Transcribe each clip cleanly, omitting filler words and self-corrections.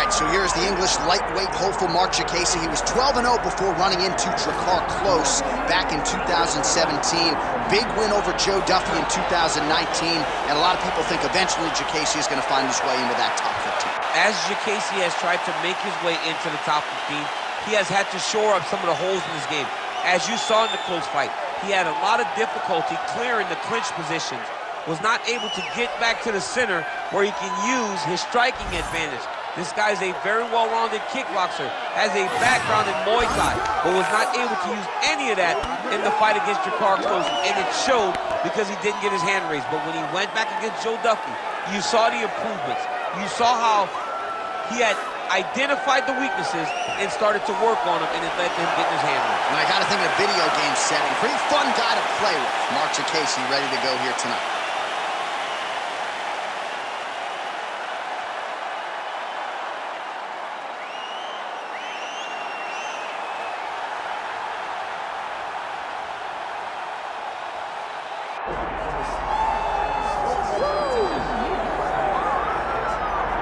right, so here's the English lightweight hopeful Marc Diakiese. He was 12-0 before running into Drakkar Klose back in 2017. Big win over Joe Duffy in 2019, and a lot of people think eventually Diakiese is going to find his way into that top 15. As Diakiese has tried to make his way into the top 15, he has had to shore up some of the holes in his game. As you saw in the close fight, he had a lot of difficulty clearing the clinch positions, was not able to get back to the center where he can use his striking advantage. This guy is a very well-rounded kickboxer, has a background in Muay Thai, but was not able to use any of that in the fight against Drakkar Klose, and it showed because he didn't get his hand raised. But when he went back against Joe Duffy, you saw the improvements. You saw how he had identified the weaknesses and started to work on them, and it led to him getting his hand raised. And I got to think in a video game setting, pretty fun guy to play with. Marc Diakiese ready to go here tonight.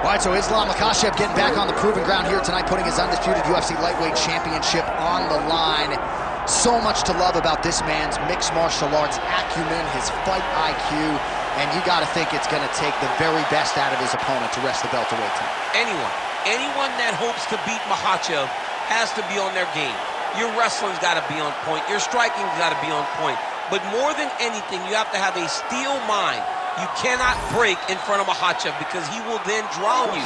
All right, so Islam Makhachev getting back on the proving ground here tonight, putting his undisputed UFC lightweight championship on the line. So much to love about this man's mixed martial arts acumen, his fight IQ, and you got to think it's going to take the very best out of his opponent to wrest the belt away tonight. Anyone that hopes to beat Makhachev has to be on their game. Your wrestling's got to be on point. Your striking's got to be on point. But more than anything, you have to have a steel mind. You cannot break in front of Makhachev because he will then drown you.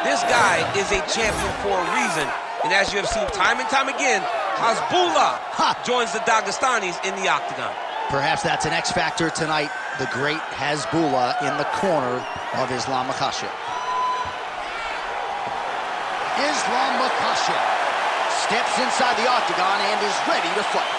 This guy is a champion for a reason. And as you have seen time and time again, Hasbullah joins the Dagestanis in the octagon. Perhaps that's an X factor tonight. The great Hasbullah in the corner of Islam Makhachev. Islam Makhachev steps inside the octagon and is ready to fight.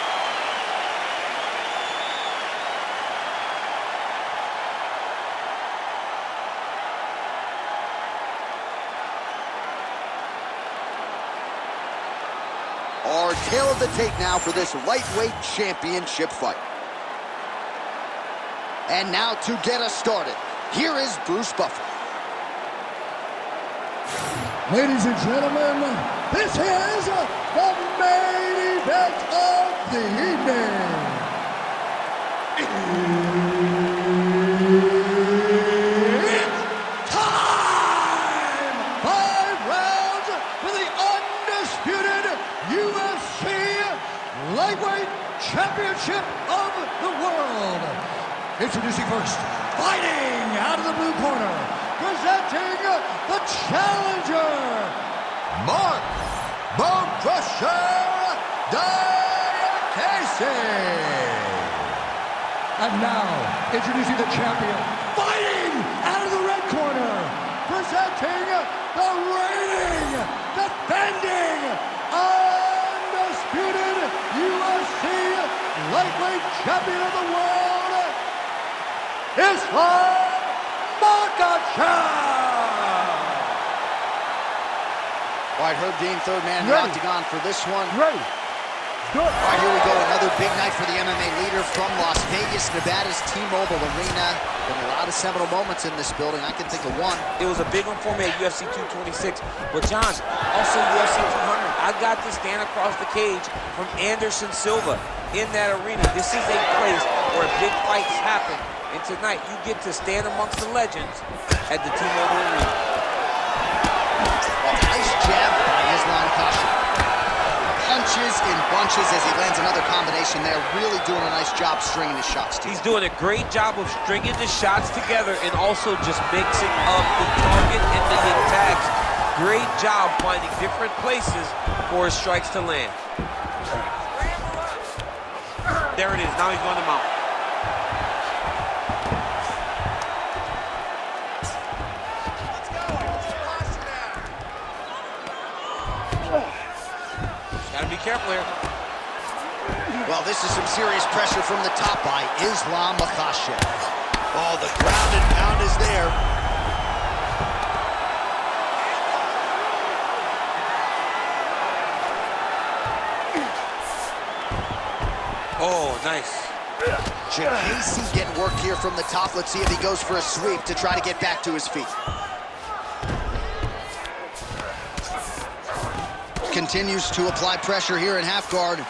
Our tail of the tape now for this lightweight championship fight. And now to get us started, here is Bruce Buffer. Ladies and gentlemen, this is the main event of the evening. It's time! 5 rounds for the undisputed UFC Lightweight Championship of the world. Introducing first, fighting out of the blue corner, presenting the challenger, Marc Diakiese. And now, introducing the champion, fighting out of the red corner, presenting the reigning, defending, undisputed UFC Lightweight Champion of the world, Islam Makhachev. All right, Herb Dean, third man in the octagon for this one. Ready. Good. All right, here we go. Another big night for the MMA leader from Las Vegas, Nevada's T-Mobile Arena. Been a lot of seminal moments in this building. I can think of one. It was a big one for me at UFC 226. But John, also UFC 200. I got to stand across the cage from Anderson Silva in that arena. This is a place where big fights happen. And tonight, you get to stand amongst the legends at the T-Mobile Arena. Oh, nice jab by Islam Makhachev. Punches in bunches as he lands another combination there. Really doing a nice job stringing his shots together. He's doing a great job of stringing the shots together and also just mixing up the target and the attacks. Great job finding different places for his strikes to land. There it is. Now he's going to mount. Gotta be careful here. Well, this is some serious pressure from the top by Islam Makhachev. Oh, the ground and pound is there. Oh, nice. Diakiese getting work here from the top. Let's see if he goes for a sweep to try to get back to his feet. continues to apply pressure here in half guard.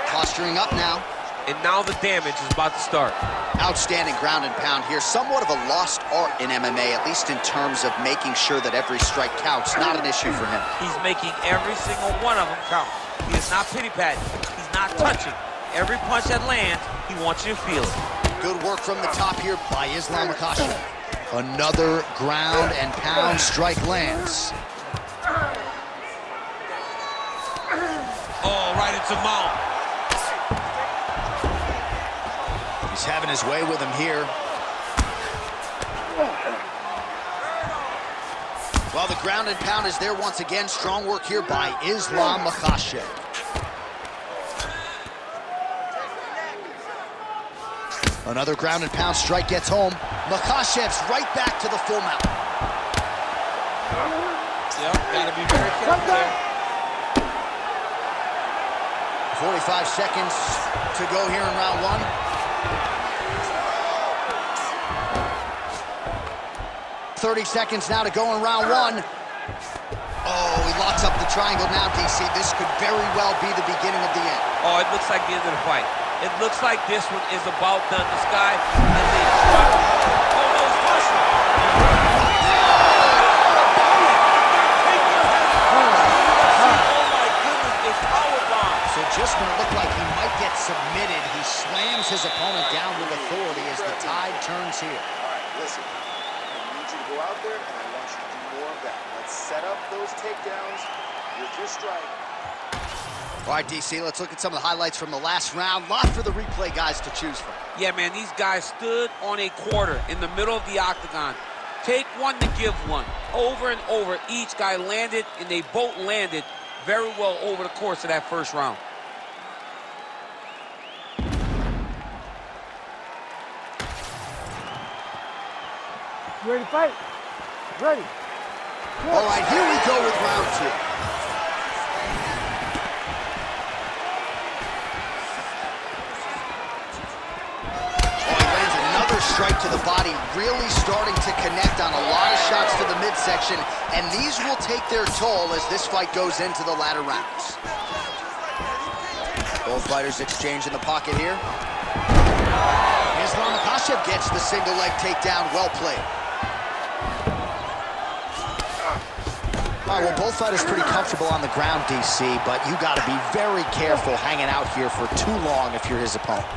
Posturing up now. And now the damage is about to start. Outstanding ground and pound here. Somewhat of a lost art in MMA, at least in terms of making sure that every strike counts. Not an issue for him. He's making every single one of them count. He is not pity-patting. He's not touching. Every punch that lands, he wants you to feel it. Good work from the top here by Islam Makhachev. Another ground and pound strike lands. Oh, right into mount. He's having his way with him here. Well, the ground and pound is there once again. Strong work here by Islam Makhachev. Another ground and pound strike gets home. Makhachev's right back to the full mount. Yep, gotta be very careful there. 45 seconds to go here in round one. .30 seconds now to go in round one. Oh, he locks up the triangle now, DC. This could very well be the beginning of the end. Oh, it looks like the end of the fight. It looks like this one is about done. This guy has a shot. Oh, no, it's caution. Oh, my goodness, it's powerbomb. So just when it looked like he might get submitted, he slams his opponent down with authority as the tide turns here. All right, listen. Go out there, and I want you to do more of that. Let's set up those takedowns with your strike. All right, DC, let's look at some of the highlights from the last round. Lot for the replay guys to choose from. Yeah, man, these guys stood on a quarter in the middle of the octagon. Take one to give one. Over and over, each guy landed, and they both landed very well over the course of that first round. You ready to fight? Ready. All right, here we go with round two. Oh, he lands another strike to the body, really starting to connect on a lot of shots to the midsection, and these will take their toll as this fight goes into the latter rounds. Both fighters exchange in the pocket here. Islam Makhachev gets the single leg takedown, well played. All right, well, both fighters pretty comfortable on the ground, DC, but you got to be very careful hanging out here for too long if you're his opponent.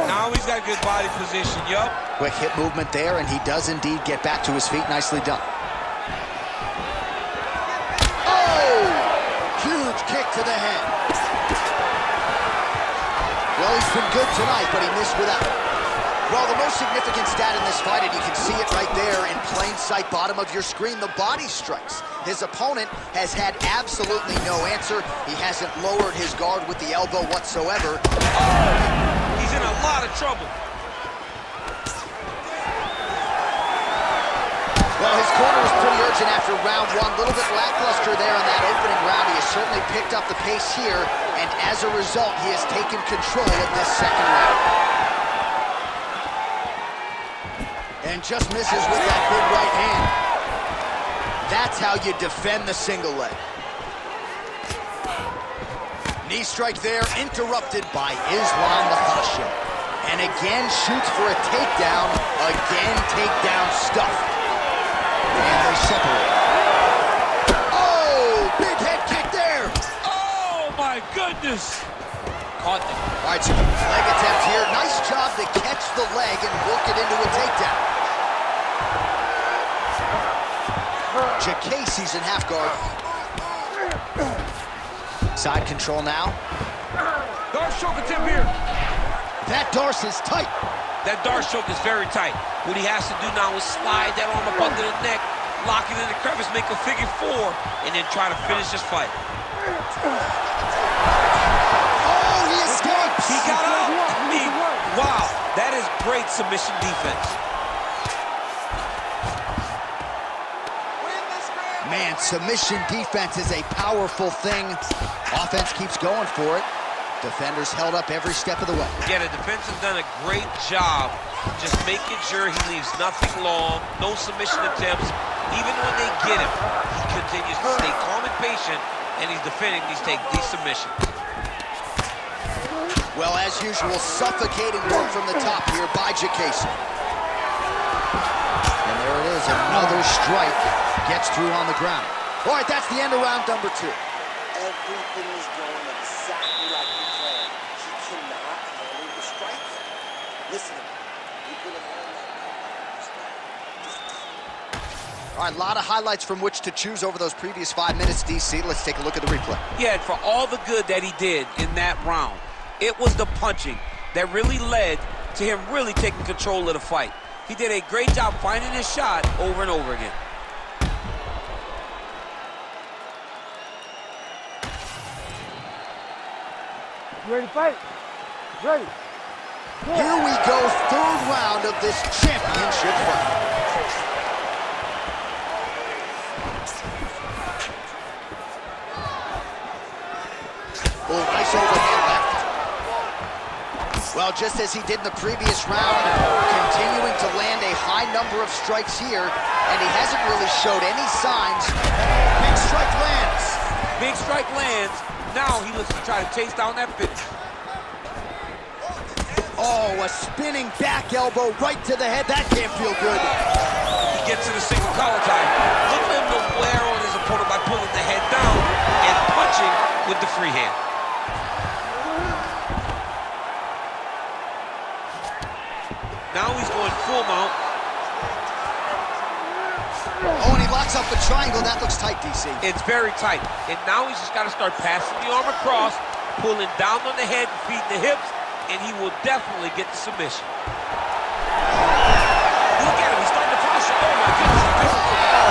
Now he's got good body position, yup. Quick hip movement there, and he does indeed get back to his feet. Nicely done. Oh! Huge kick to the head. Well, he's been good tonight, but he missed without it. Well, the most significant stat in this fight, and you can see it right there in plain sight, bottom of your screen, the body strikes. His opponent has had absolutely no answer. He hasn't lowered his guard with the elbow whatsoever. Oh, he's in a lot of trouble. Well, his corner was pretty urgent after round one. A little bit lackluster there in that opening round. He has certainly picked up the pace here, and as a result, he has taken control of this second round. And just misses with that big right hand. That's how you defend the single leg. Knee strike there, interrupted by Islam Makhachev. And again shoots for a takedown. Again, takedown stuffed. And they separate. Oh, big head kick there. Oh, my goodness. Caught them. All right, so leg attempt here. Nice job to catch the leg and work it into a takedown. Diakiese's in half guard. Side control now. Darce choke attempt here. That Darce is tight. That Darce choke is very tight. What he has to do now is slide that arm up under the neck, lock it in the crevice, make a figure four, and then try to finish this fight. Oh, he escapes. He got out. Wow, that is great submission defense. Man, submission defense is a powerful thing. Offense keeps going for it. Defenders held up every step of the way. Yeah, the defense has done a great job just making sure he leaves nothing long, no submission attempts. Even when they get him, he continues to stay calm and patient, and he's defending these submissions. Well, as usual, suffocating work from the top here by Diakiese. And there it is, another strike gets through on the ground. All right, that's the end of round number 2. Everything is going exactly like he planned. He cannot handle the strike. Listen, you're gonna handle that. All right, a lot of highlights from which to choose over those previous 5 minutes, DC. Let's take a look at the replay. Yeah, and for all the good that he did in that round, it was the punching that really led to him really taking control of the fight. He did a great job finding his shot over and over again. You ready to fight? Ready. Here we go, 3rd round of this championship fight. Oh, nice overhand left. Well, just as he did in the previous round, continuing to land a high number of strikes here, and he hasn't really showed any signs. Big strike lands. Big strike lands. Now he looks to try to chase down that finish. Oh, a spinning back elbow right to the head. That can't feel good. He gets to the single collar tie. Look for him to wear on his opponent by pulling the head down and punching with the free hand. Now he's going full mount. Oh, and he locks up the triangle. That looks tight, DC. It's very tight. And now he's just got to start passing the arm across, pulling down on the head and feeding the hips, and he will definitely get the submission. Look at him. He's starting to finish it. Oh, my goodness.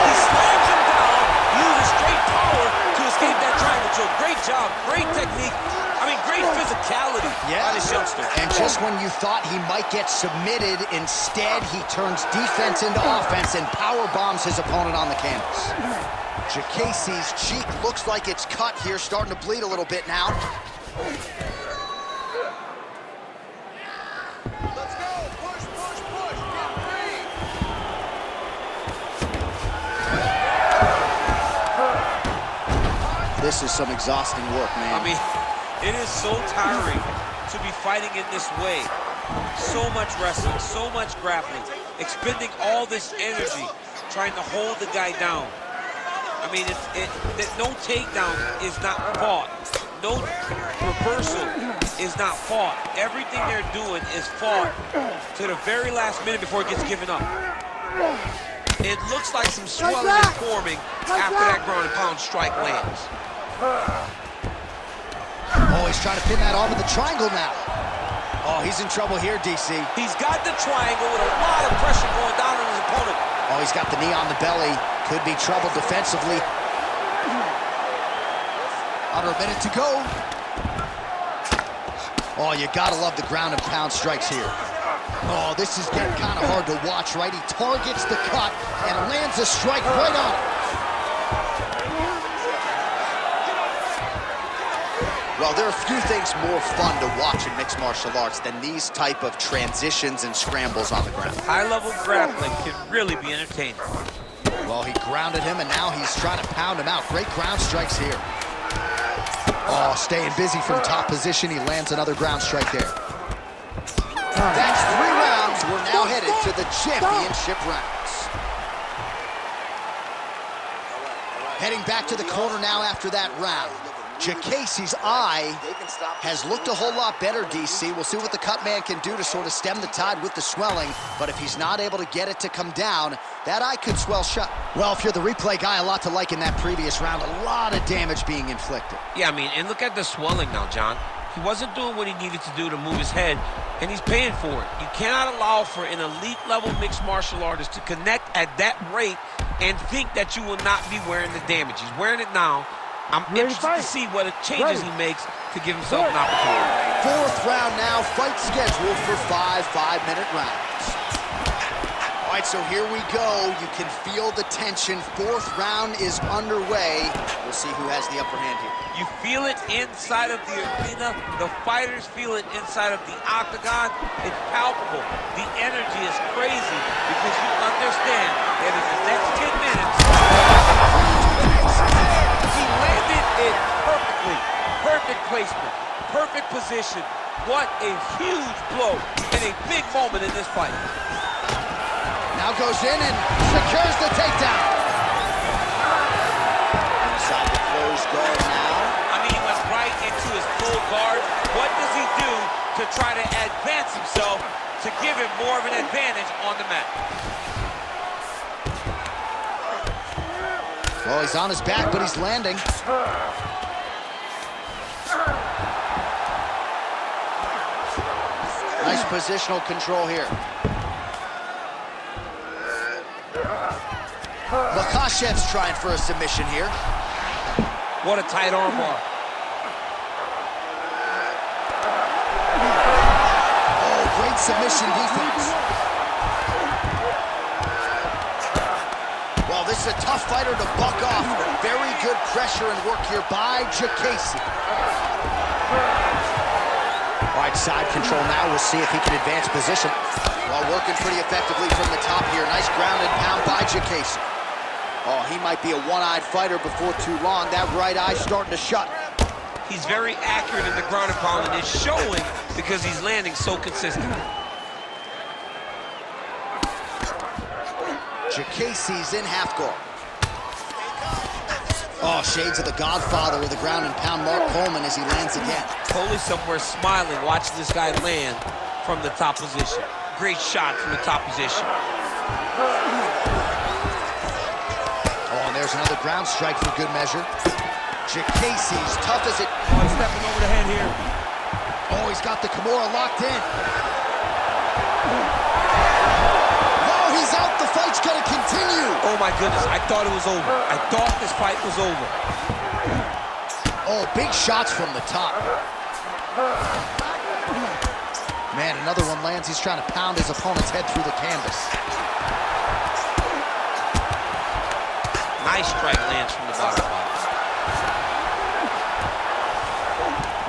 He slams him down, uses straight power to escape that triangle. So great job, great technique. I mean, great physicality by this youngster. And just when you thought he might get submitted, instead he turns defense into offense and power bombs his opponent on the canvas. Diakiese's cheek looks like it's cut here, starting to bleed a little bit now. Let's go! Push, push, push! Get free! This is some exhausting work, man. I mean, it is so tiring to be fighting in this way. So much wrestling, so much grappling, expending all this energy trying to hold the guy down. I mean, no takedown is not fought. No reversal is not fought. Everything they're doing is fought to the very last minute before it gets given up. It looks like some swelling is forming after that ground and pound strike lands. Oh, he's trying to pin that arm with the triangle now. Oh, he's in trouble here, DC. He's got the triangle with a lot of pressure going down on his opponent. Oh, he's got the knee on the belly. Could be trouble defensively. Under a minute to go. Oh, you gotta love the ground and pound strikes here. Oh, this is getting kind of hard to watch, right? He targets the cut and lands a strike right on it. Well, there are a few things more fun to watch in mixed martial arts than these type of transitions and scrambles on the ground. High-level grappling can really be entertaining. Well, he grounded him, and now he's trying to pound him out. Great ground strikes here. Oh, staying busy from top position. He lands another ground strike there. That's 3 rounds. We're now headed to the championship rounds. Heading back to the corner now after that round. Diakiese's eye has looked a whole lot better, DC. We'll see what the cut man can do to sort of stem the tide with the swelling, but if he's not able to get it to come down, that eye could swell shut. Well, if you're the replay guy, a lot to like in that previous round. A lot of damage being inflicted. Yeah, I mean, and look at the swelling now, John. He wasn't doing what he needed to do to move his head, and he's paying for it. You cannot allow for an elite-level mixed martial artist to connect at that rate and think that you will not be wearing the damage. He's wearing it now. I'm interested to see what changes he makes to give himself an opportunity. 4th round now, fight scheduled for 5 5-minute rounds. All right, so here we go. You can feel the tension. Fourth round is underway. We'll see who has the upper hand here. You feel it inside of the arena. The fighters feel it inside of the octagon. It's palpable. The energy is crazy because you understand that in the next 10 minutes, he landed it perfectly. Perfect placement, perfect position. What a huge blow and a big moment in this fight. Now goes in and secures the takedown. Inside the closed guard now. I mean, he went right into his full guard. What does he do to try to advance himself to give him more of an advantage on the mat? Well, he's on his back, but he's landing. Nice positional control here. Makhachev's trying for a submission here. What a tight armbar. Oh, great submission defense. Well, this is a tough fighter to buck off. Very good pressure and work here by Diakiese. All right, side control now. We'll see if he can advance position. Well, working pretty effectively from the top here. Nice ground and pound by Diakiese. Oh, he might be a one-eyed fighter before too long. That right eye's starting to shut. He's very accurate in the ground and pound, and it's showing because he's landing so consistent. Diakiese's in half guard. Oh, shades of the godfather of the ground and pound, Mark Coleman, as he lands again. Totally somewhere smiling, watching this guy land from the top position. Great shot from the top position. Oh, and there's another ground strike for good measure. Diakiese's tough as it... Oh, he's stepping over the head here. Oh, he's got the Kimura locked in. Oh, he's out. The fight's gonna continue. Oh my goodness, I thought it was over. I thought this fight was over. Oh, big shots from the top. Man, another one lands. He's trying to pound his opponent's head through the canvas. Nice strike lands from the bottom box.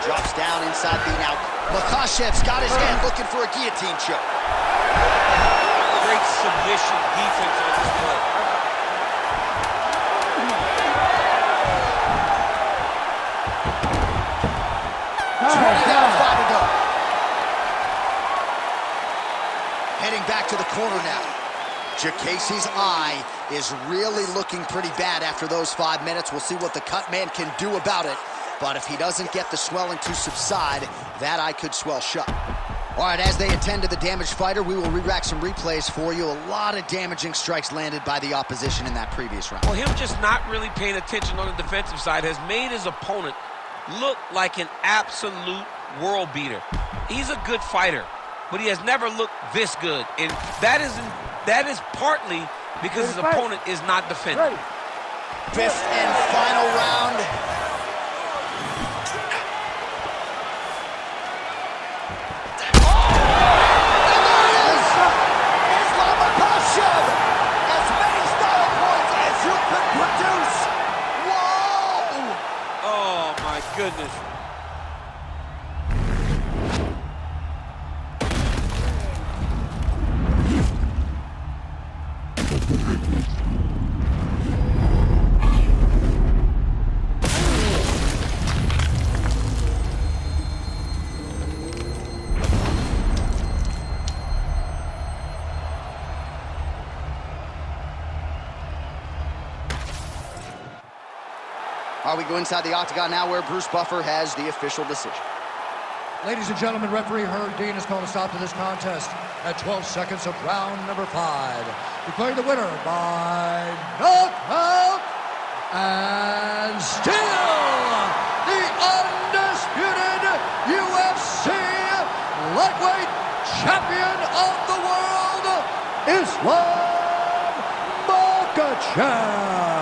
Drops down inside the now. Makhachev's got his hand looking for a guillotine choke. Great submission defense on this play. Down, 5 to go. Heading back to the corner now. Diakiese's eye is really looking pretty bad after those 5 minutes. We'll see what the cut man can do about it. But if he doesn't get the swelling to subside, that eye could swell shut. All right, as they attend to the damaged fighter, we will re-rack some replays for you. A lot of damaging strikes landed by the opposition in that previous round. Well, him just not really paying attention on the defensive side has made his opponent look like an absolute world beater. He's a good fighter, but he has never looked this good. And that is partly because his opponent is not defending. Fifth and final round. Goodness. All right, we go inside the octagon now where Bruce Buffer has the official decision. Ladies and gentlemen, referee Herb Dean has called a stop to this contest at 12 seconds of round number 5. Declaring the winner by knockout and still the undisputed UFC lightweight champion of the world, Islam Makhachev.